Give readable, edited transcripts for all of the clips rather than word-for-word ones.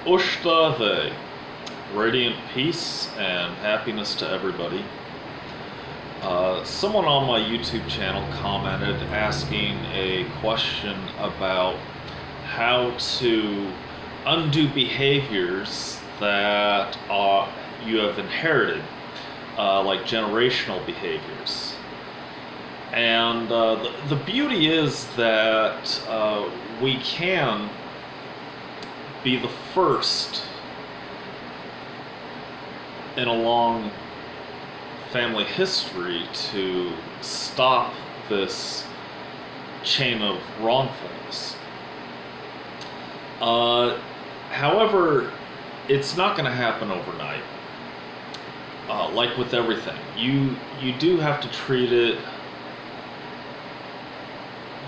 Ushtave, radiant peace and happiness to everybody. Someone on my YouTube channel commented asking a question about how to undo behaviors that you have inherited, like generational behaviors. And the beauty is that we can be the first in a long family history to stop this chain of wrongfulness. However, it's not going to happen overnight. Like with everything, you do have to treat it.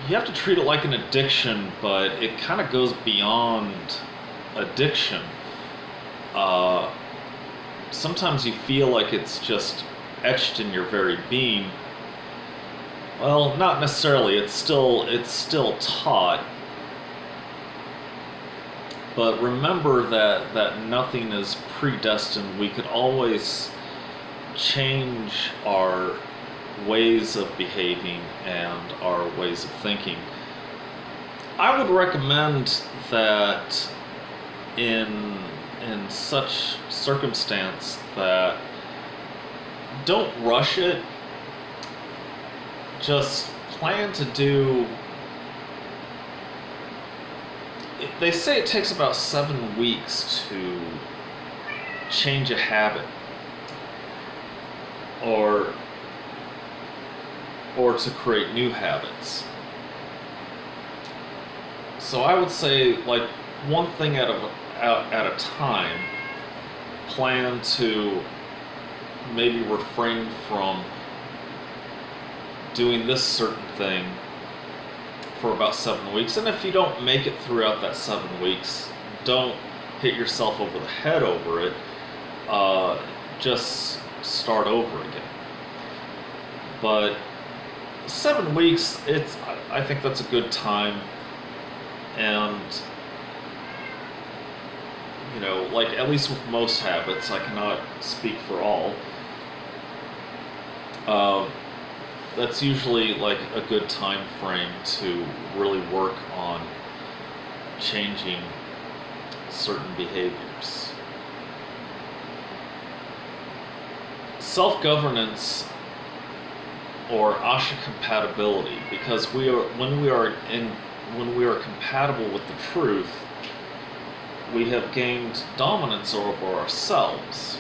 You have to treat it like an addiction, but it kind of goes beyond addiction. Sometimes you feel like it's just etched in your very being. Well, not necessarily. It's still taught. But remember that nothing is predestined. We could always change our ways of behaving and our ways of thinking. I would recommend that in such circumstance that don't rush it. Just plan to do. They say it takes about 7 weeks to change a habit or to create new habits. So I would say, like, one thing at a time, plan to maybe refrain from doing this certain thing for about 7 weeks. And if you don't make it throughout that 7 weeks, don't hit yourself over the head over it. Just start over again. But 7 weeks, I think that's a good time. And like, at least with most habits, I cannot speak for all. That's usually like a good time frame to really work on changing certain behaviors. Self-governance, or Asha compatibility, because when we are compatible with the truth, we have gained dominance over ourselves,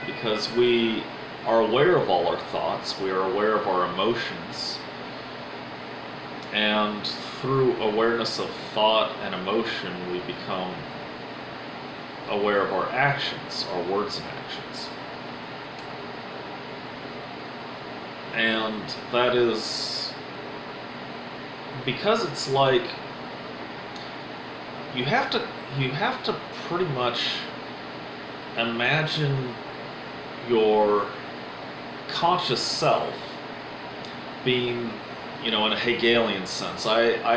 because we are aware of all our thoughts, we are aware of our emotions, and through awareness of thought and emotion, we become aware of our actions, our words and actions. And that is because it's like you have to pretty much imagine your conscious self being, in a Hegelian sense. I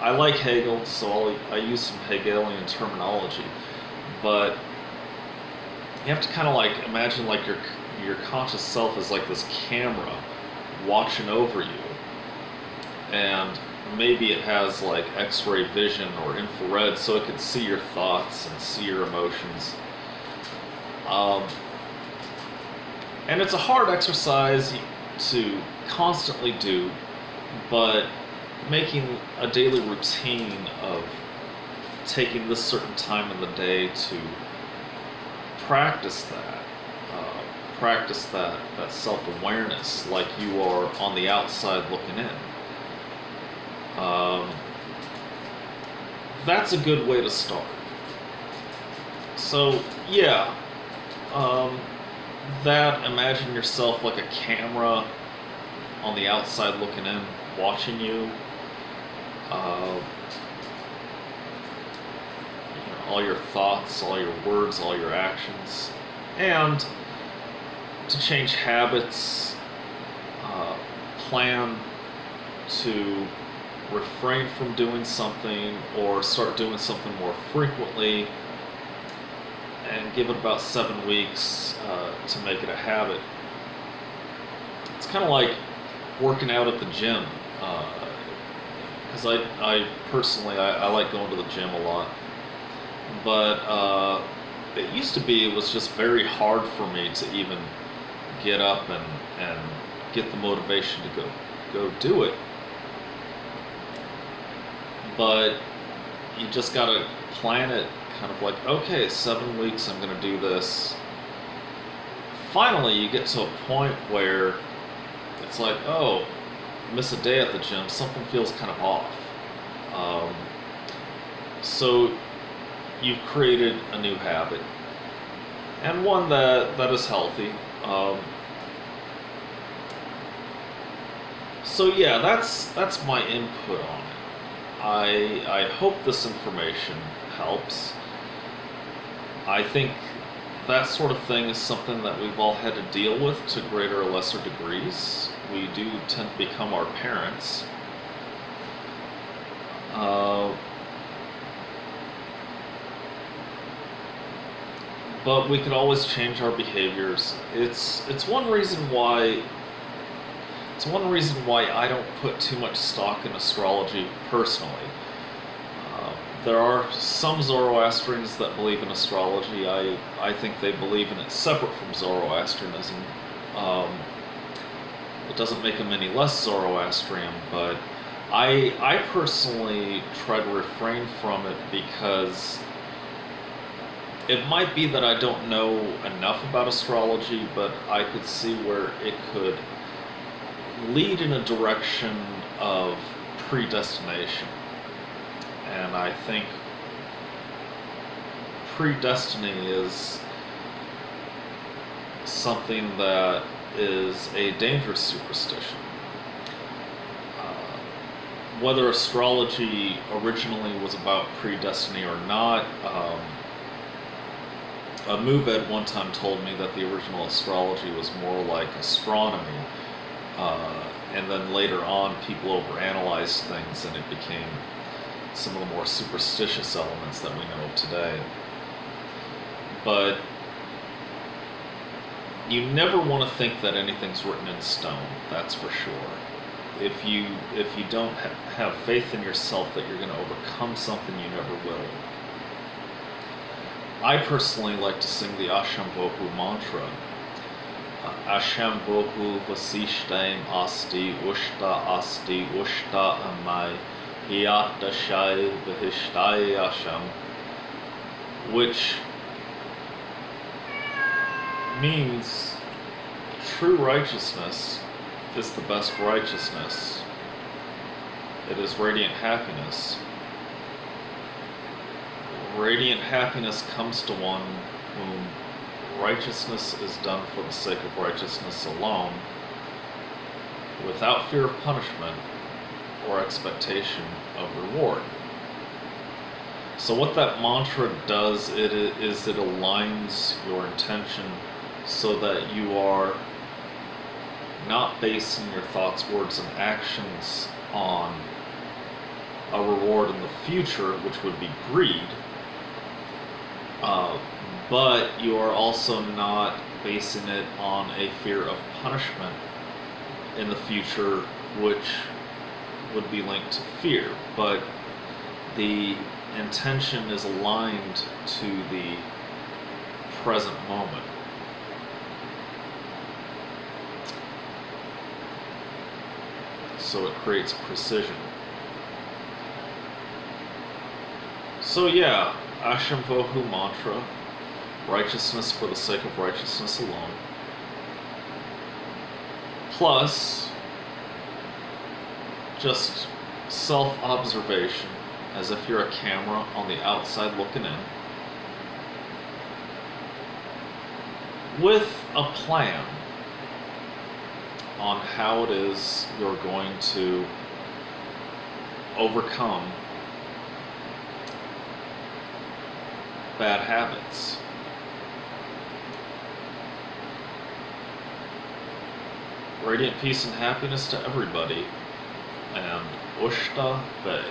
like Hegel, so I use some Hegelian terminology, but you have to kind of like imagine like your conscious self is like this camera watching over you, and maybe it has like X-ray vision or infrared, so it can see your thoughts and see your emotions. And it's a hard exercise to constantly do, but making a daily routine of taking this certain time in the day to practice that self-awareness, like you are on the outside looking in. That's a good way to start. So yeah, imagine yourself like a camera on the outside looking in, watching you. All your thoughts, all your words, all your actions. And to change habits, plan to refrain from doing something or start doing something more frequently, and give it about 7 weeks to make it a habit. It's kind of like working out at the gym, because I personally I like going to the gym a lot, but it used to be it was just very hard for me to even get up and get the motivation to go do it. But you just gotta plan it kind of like, okay, 7 weeks I'm gonna do this. Finally, you get to a point where it's like, oh, miss a day at the gym, something feels kind of off. So you've created a new habit, and one that is healthy. So yeah, that's my input on it. I hope this information helps. I think that sort of thing is something that we've all had to deal with to greater or lesser degrees. We do tend to become our parents. But we could always change our behaviors. It's one reason why I don't put too much stock in astrology personally. There are some Zoroastrians that believe in astrology. I think they believe in it separate from Zoroastrianism. It doesn't make them any less Zoroastrian, but I personally try to refrain from it because it might be that I don't know enough about astrology, but I could see where it could lead in a direction of predestination. And I think predestiny is something that is a dangerous superstition. Whether astrology originally was about predestiny or not, a Mubed one time told me that the original astrology was more like astronomy, and then later on people overanalyzed things and it became some of the more superstitious elements that we know of today. But you never want to think that anything's written in stone, that's for sure. If you don't have faith in yourself that you're going to overcome something, you never will. I personally like to sing the Asham Vohu mantra. Asham Vohu Vasishtaim Asti Ushta Amai Hiyata Shai Vahishtai Asham, which means true righteousness is the best righteousness. It is radiant happiness. Radiant happiness comes to one whom righteousness is done for the sake of righteousness alone, without fear of punishment or expectation of reward. So what that mantra does is it aligns your intention so that you are not basing your thoughts, words, and actions on a reward in the future, which would be greed, but you are also not basing it on a fear of punishment in the future, which would be linked to fear. But the intention is aligned to the present moment. So it creates precision. So yeah, Asham Vohu mantra, righteousness for the sake of righteousness alone, plus just self-observation, as if you're a camera on the outside looking in, with a plan on how it is you're going to overcome bad habits. Radiant peace and happiness to everybody, and Ushta Ve.